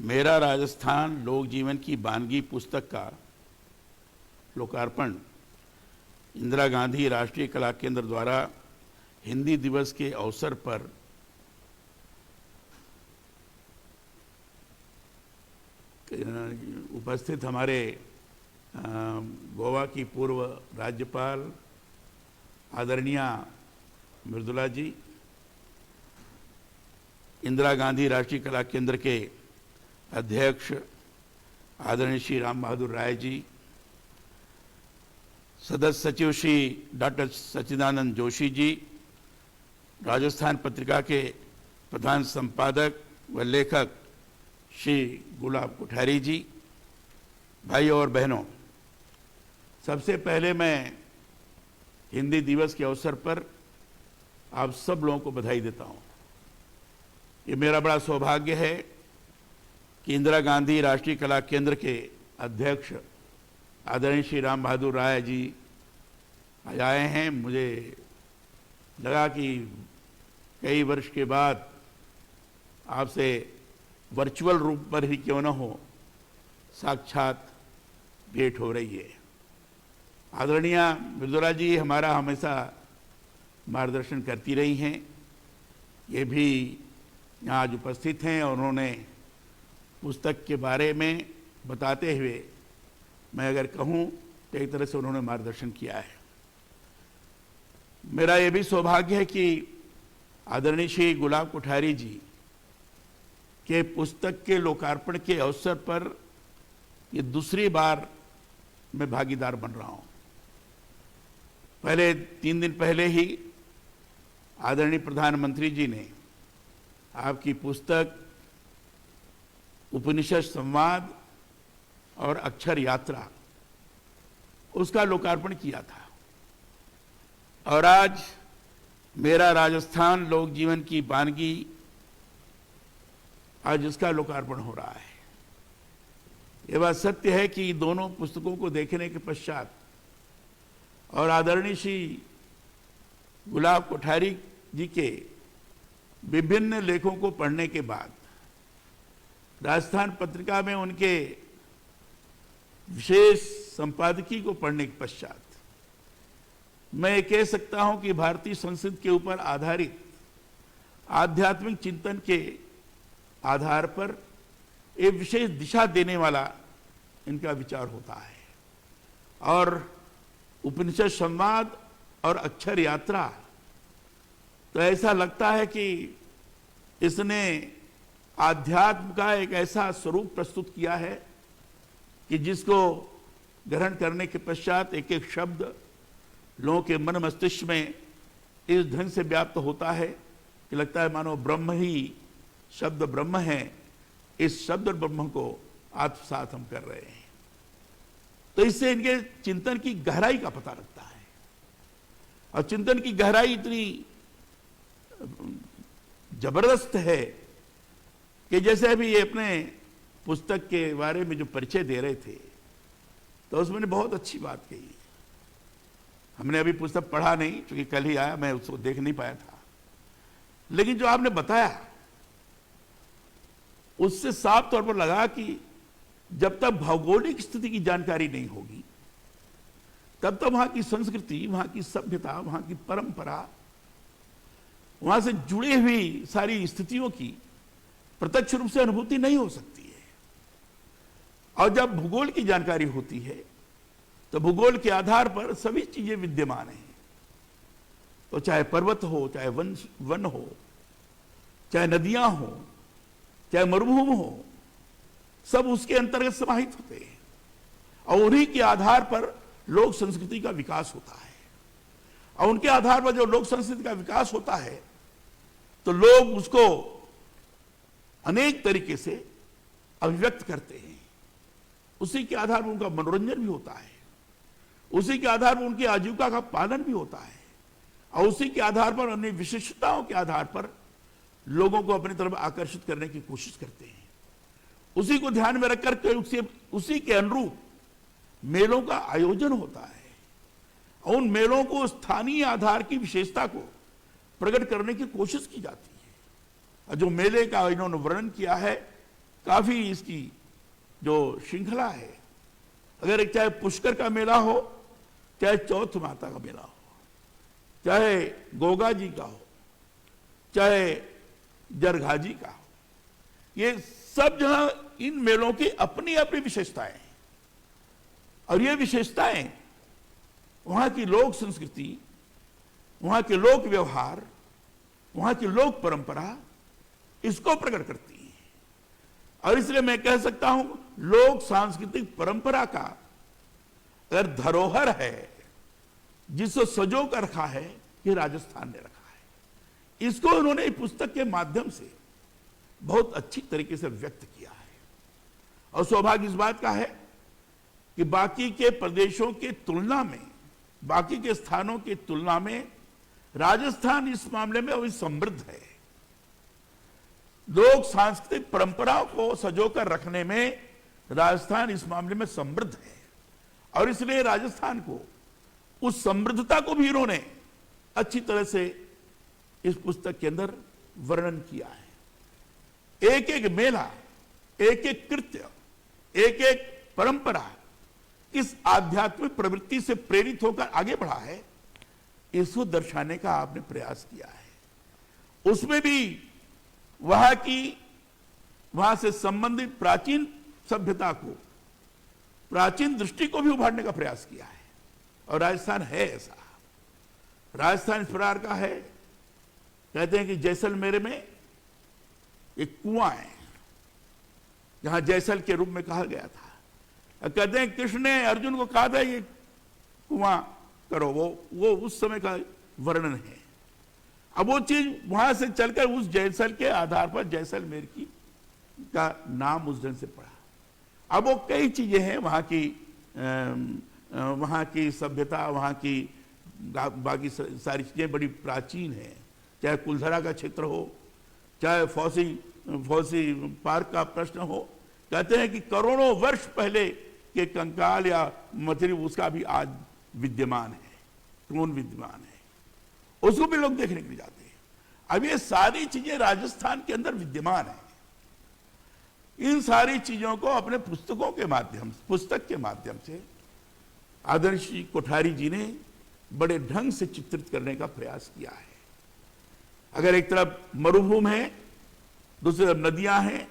मेरा राजस्थान लोक जीवन की बानगी पुस्तक का लोकार्पण इंदिरा गांधी राष्ट्रीय कला केंद्र द्वारा हिंदी दिवस के अवसर पर उपस्थित हमारे गोवा की पूर्व राज्यपाल आदरणीय मृदुला जी, इंदिरा गांधी राष्ट्रीय कला केंद्र के अध्यक्ष आदरणीय श्री राम बहादुर राय जी, सदस्य सचिव श्री डॉक्टर सच्चिदानंद जोशी जी, राजस्थान पत्रिका के प्रधान संपादक व लेखक श्री गुलाब कोठारी जी, भाइयों और बहनों, सबसे पहले मैं हिंदी दिवस के अवसर पर आप सब लोगों को बधाई देता हूं। ये मेरा बड़ा सौभाग्य है कि इंदिरा गांधी राष्ट्रीय कला केंद्र के अध्यक्ष आदरणीय श्री राम बहादुर राय जी आज आए हैं। मुझे लगा कि कई वर्ष के बाद आपसे वर्चुअल रूप पर ही क्यों न हो, साक्षात भेंट हो रही है। आदरणीय मृदुला जी हमारा हमेशा मार्गदर्शन करती रही हैं। ये भी यहाँ आज उपस्थित हैं और उन्होंने पुस्तक के बारे में बताते हुए, मैं अगर कहूँ तो एक तरह से उन्होंने मार्गदर्शन किया है। मेरा ये भी सौभाग्य है कि आदरणीय श्री गुलाब कोठारी जी के पुस्तक के लोकार्पण के अवसर पर ये दूसरी बार मैं भागीदार बन रहा हूँ। पहले 3 दिन पहले ही आदरणीय प्रधानमंत्री जी ने आपकी पुस्तक उपनिषद संवाद और अक्षर यात्रा उसका लोकार्पण किया था, और आज मेरा राजस्थान लोक जीवन की बानगी आज इसका लोकार्पण हो रहा है। यह बात सत्य है कि दोनों पुस्तकों को देखने के पश्चात और आदरणीय श्री गुलाब कोठारी जी के विभिन्न लेखों को पढ़ने के बाद, राजस्थान पत्रिका में उनके विशेष संपादकीय को पढ़ने के पश्चात मैं ये कह सकता हूं कि भारतीय संस्कृति के ऊपर आधारित आध्यात्मिक चिंतन के आधार पर एक विशेष दिशा देने वाला इनका विचार होता है। और उपनिषद संवाद और अक्षर यात्रा तो ऐसा लगता है कि इसने आध्यात्म का एक ऐसा स्वरूप प्रस्तुत किया है कि जिसको ग्रहण करने के पश्चात एक एक शब्द लोगों के मन मस्तिष्क में इस ढंग से व्याप्त होता है कि लगता है मानो ब्रह्म ही शब्द ब्रह्म है। इस शब्द ब्रह्म को आत्मसात हम कर रहे हैं। तो इससे इनके चिंतन की गहराई का पता लगता है, और चिंतन की गहराई इतनी जबरदस्त है कि जैसे अभी ये अपने पुस्तक के बारे में जो परिचय दे रहे थे तो उसमें बहुत अच्छी बात कही। हमने अभी पुस्तक पढ़ा नहीं क्योंकि कल ही आया, मैं उसको देख नहीं पाया था, लेकिन जो आपने बताया उससे साफ तौर पर लगा कि जब तक भौगोलिक स्थिति की जानकारी नहीं होगी तब तक वहां की संस्कृति, वहां की सभ्यता, वहां की परंपरा, वहां से जुड़ी हुई सारी स्थितियों की प्रत्यक्ष रूप से अनुभूति नहीं हो सकती है। और जब भूगोल की जानकारी होती है तो भूगोल के आधार पर सभी चीजें विद्यमान हैं। तो चाहे पर्वत हो, चाहे वन हो, चाहे नदियां हो, चाहे मरुभूमि हो, सब उसके अंतर्गत समाहित होते हैं। और उन्हीं के आधार पर लोक संस्कृति का विकास होता है। और उनके आधार पर जो लोक संस्कृति का विकास होता है तो लोग उसको अनेक तरीके से अभिव्यक्त करते हैं। उसी के आधार पर उनका मनोरंजन भी होता है, उसी के आधार पर उनकी आजीविका का पालन भी होता है, और उसी के आधार पर अन्य विशिष्टताओं के आधार पर लोगों को अपनी तरफ आकर्षित करने की कोशिश करते हैं। उसी को ध्यान में रखकर के उसी के अनुरूप मेलों का आयोजन होता है, और उन मेलों को स्थानीय आधार की विशेषता को प्रकट करने की कोशिश की जाती है। और जो मेले का इन्होंने वर्णन किया है काफी इसकी जो श्रृंखला है, अगर एक चाहे पुष्कर का मेला हो, चाहे चौथ माता का मेला हो, चाहे गोगा जी का हो, चाहे जरघाजी का हो, ये सब जहां इन मेलों की अपनी अपनी विशेषताएं हैं। और ये विशेषताएं वहां की लोक संस्कृति, वहां के लोक व्यवहार, वहां की लोक परंपरा इसको प्रकट करती है। और इसलिए मैं कह सकता हूं, लोक सांस्कृतिक परंपरा का अगर धरोहर है जिसको सजो कर रखा है, ये राजस्थान ने रखा है। इसको उन्होंने पुस्तक के माध्यम से बहुत अच्छी तरीके से व्यक्त किया है। और सौभाग्य इस बात का है कि बाकी के प्रदेशों के तुलना में, बाकी के स्थानों की तुलना में राजस्थान इस मामले में अभी समृद्ध है। लोक सांस्कृतिक परंपराओं को सजोकर रखने में राजस्थान इस मामले में समृद्ध है। और इसलिए राजस्थान को, उस समृद्धता को भी इन्होंने अच्छी तरह से इस पुस्तक के अंदर वर्णन किया है। एक एक मेला, एक एक कृत्य, एक एक परंपरा किस आध्यात्मिक प्रवृत्ति से प्रेरित होकर आगे बढ़ा है, इसको दर्शाने का आपने प्रयास किया है। उसमें भी वहां से संबंधित प्राचीन सभ्यता को, प्राचीन दृष्टि को भी उभारने का प्रयास किया है। और राजस्थान है ऐसा। राजस्थान इस प्रकार का है, कहते हैं कि जैसलमेर में एक कुआं है जहां जैसल के रूप में कहा गया था। कहते हैं कृष्ण ने अर्जुन को कहा था ये कुआं करो, वो उस समय का वर्णन है। अब वो चीज वहां से चलकर उस जैसल के आधार पर जैसलमेर का नाम उस दिन से पड़ा। अब वो कई चीजें हैं वहां की सभ्यता, वहां की बाकी सारी चीजें बड़ी प्राचीन हैं। चाहे कुलधरा का क्षेत्र हो, चाहे फौसी पार्क का प्रश्न हो, कहते हैं कि करोड़ों वर्ष पहले के कंकाल या मथरी उसका भी आज विद्यमान है, क्रोन विद्यमान है, उसको भी लोग देखने के लिए जाते हैं। अब ये सारी चीजें राजस्थान के अंदर विद्यमान है। इन सारी चीजों को अपने पुस्तक के माध्यम से आदरणीय श्री कोठारी जी ने बड़े ढंग से चित्रित करने का प्रयास किया है। अगर एक तरफ मरुभूमि है, दूसरी तरफ नदियां हैं,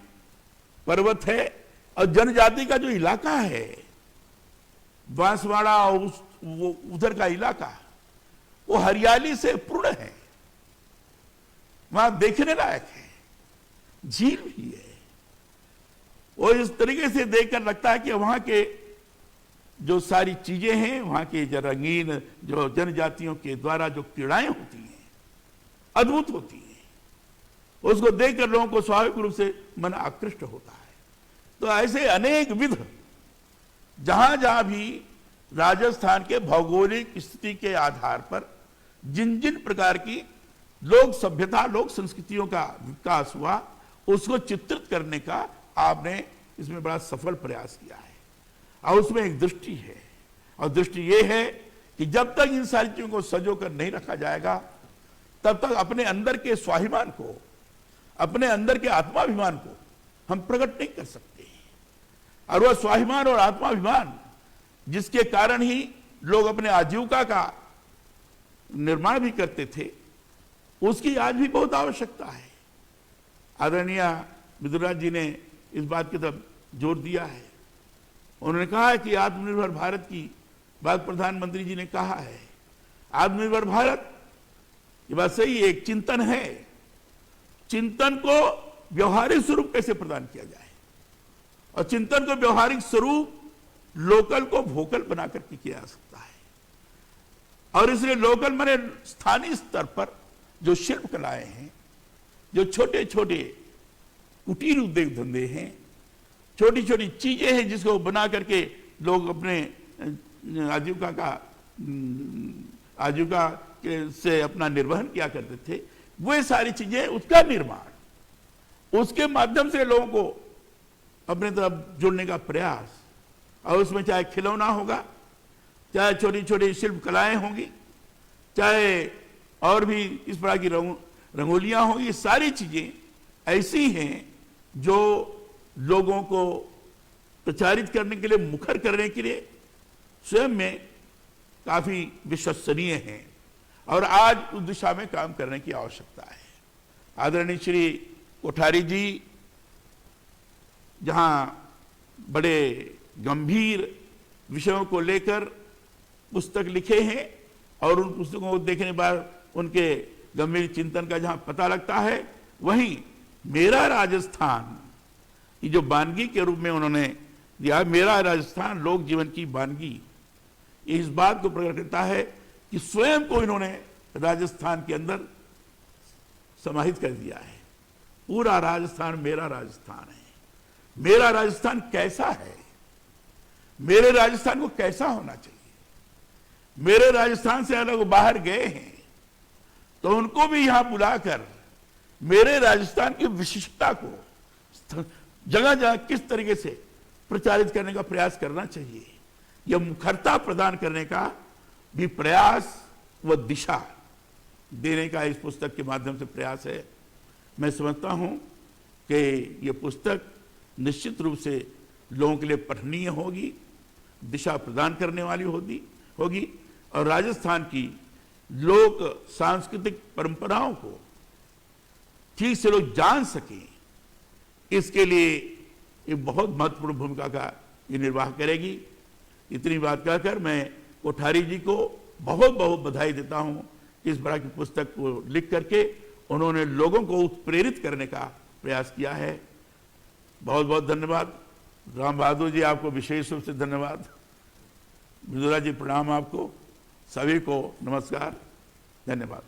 पर्वत है, और जनजाति का जो इलाका है, बांसवाड़ा और वो उधर का इलाका, वो हरियाली से पूर्ण है, वहां देखने लायक है, झील भी है। वो इस तरीके से देखकर लगता है कि वहां के जो सारी चीजें हैं, वहां के जो रंगीन, जो जनजातियों के द्वारा जो क्रीड़ाएं होती हैं, अद्भुत होती हैं। उसको देखकर लोगों को स्वाभाविक रूप से मन आकृष्ट होता है। तो ऐसे अनेक विध जहां जहां भी राजस्थान के भौगोलिक स्थिति के आधार पर जिन जिन प्रकार की लोक सभ्यता, लोक संस्कृतियों का विकास हुआ, उसको चित्रित करने का आपने इसमें बड़ा सफल प्रयास किया है। और उसमें एक दृष्टि है, और दृष्टि यह है कि जब तक इन सारी चीजों को सजो कर नहीं रखा जाएगा, तब तक अपने अंदर के स्वाभिमान को, अपने अंदर के आत्माभिमान को हम प्रकट नहीं कर सकते। और वह स्वाभिमान और आत्माभिमान जिसके कारण ही लोग अपने आजीविका का निर्माण भी करते थे, उसकी आज भी बहुत आवश्यकता है। आदरणीय विदुराज जी ने इस बात की तरफ जोर दिया है। उन्होंने कहा है कि आत्मनिर्भर भारत की बात प्रधानमंत्री जी ने कहा है। आत्मनिर्भर भारत, ये बात सही है, एक चिंतन है। चिंतन को व्यवहारिक स्वरूप कैसे प्रदान किया जाए, और चिंतन को व्यवहारिक स्वरूप लोकल को वोकल बना करके किया जा सकता है। और इसलिए लोकल माने स्थानीय स्तर पर जो शिल्प कलाएं हैं, जो छोटे छोटे कुटीर उद्योग धंधे हैं, छोटी छोटी चीजें हैं जिसको बना करके लोग अपने आजीविका से अपना निर्वहन किया करते थे, वो सारी चीजें, उसका निर्माण, उसके माध्यम से लोगों को अपने तरफ जोड़ने का प्रयास। और उसमें चाहे खिलौना होगा, चाहे छोटी छोटी शिल्प कलाएं होंगी, चाहे और भी इस प्रकार की रंगोलियां होंगी, सारी चीजें ऐसी हैं जो लोगों को प्रचारित करने के लिए, मुखर करने के लिए स्वयं में काफी विश्वसनीय हैं और आज उस दिशा में काम करने की आवश्यकता है। आदरणीय श्री कोठारी जी जहां बड़े गंभीर विषयों को लेकर पुस्तक लिखे हैं और उन पुस्तकों को देखने के बाद उनके गंभीर चिंतन का जहां पता लगता है, वहीं मेरा राजस्थान ये जो वानगी के रूप में उन्होंने दिया, मेरा राजस्थान लोक जीवन की वानगी, ये इस बात को प्रकट करता है कि स्वयं को इन्होंने राजस्थान के अंदर समाहित कर दिया है। पूरा राजस्थान मेरा राजस्थान है। मेरा राजस्थान कैसा है, मेरे राजस्थान को कैसा होना चाहिए। मेरे राजस्थान से अलग बाहर गए हैं तो उनको भी यहां बुलाकर मेरे राजस्थान की विशिष्टता को जगह जगह किस तरीके से प्रचारित करने का प्रयास करना चाहिए, यह मुखरता प्रदान करने का भी प्रयास व दिशा देने का इस पुस्तक के माध्यम से प्रयास है। मैं समझता हूं कि यह पुस्तक निश्चित रूप से लोगों के लिए पठनीय होगी, दिशा प्रदान करने वाली होगी और राजस्थान की लोक सांस्कृतिक परंपराओं को ठीक से लोग जान सकें, इसके लिए ये बहुत महत्वपूर्ण भूमिका का ये निर्वाह करेगी। इतनी बात कहकर मैं कोठारी जी को बहुत बहुत बधाई देता हूं कि इस तरह की पुस्तक को लिख करके उन्होंने लोगों को उत्प्रेरित करने का प्रयास किया है। बहुत बहुत धन्यवाद। राम बहादुर जी आपको विशेष रूप से धन्यवाद। मृदुला जी प्रणाम आपको। सभी को नमस्कार, धन्यवाद।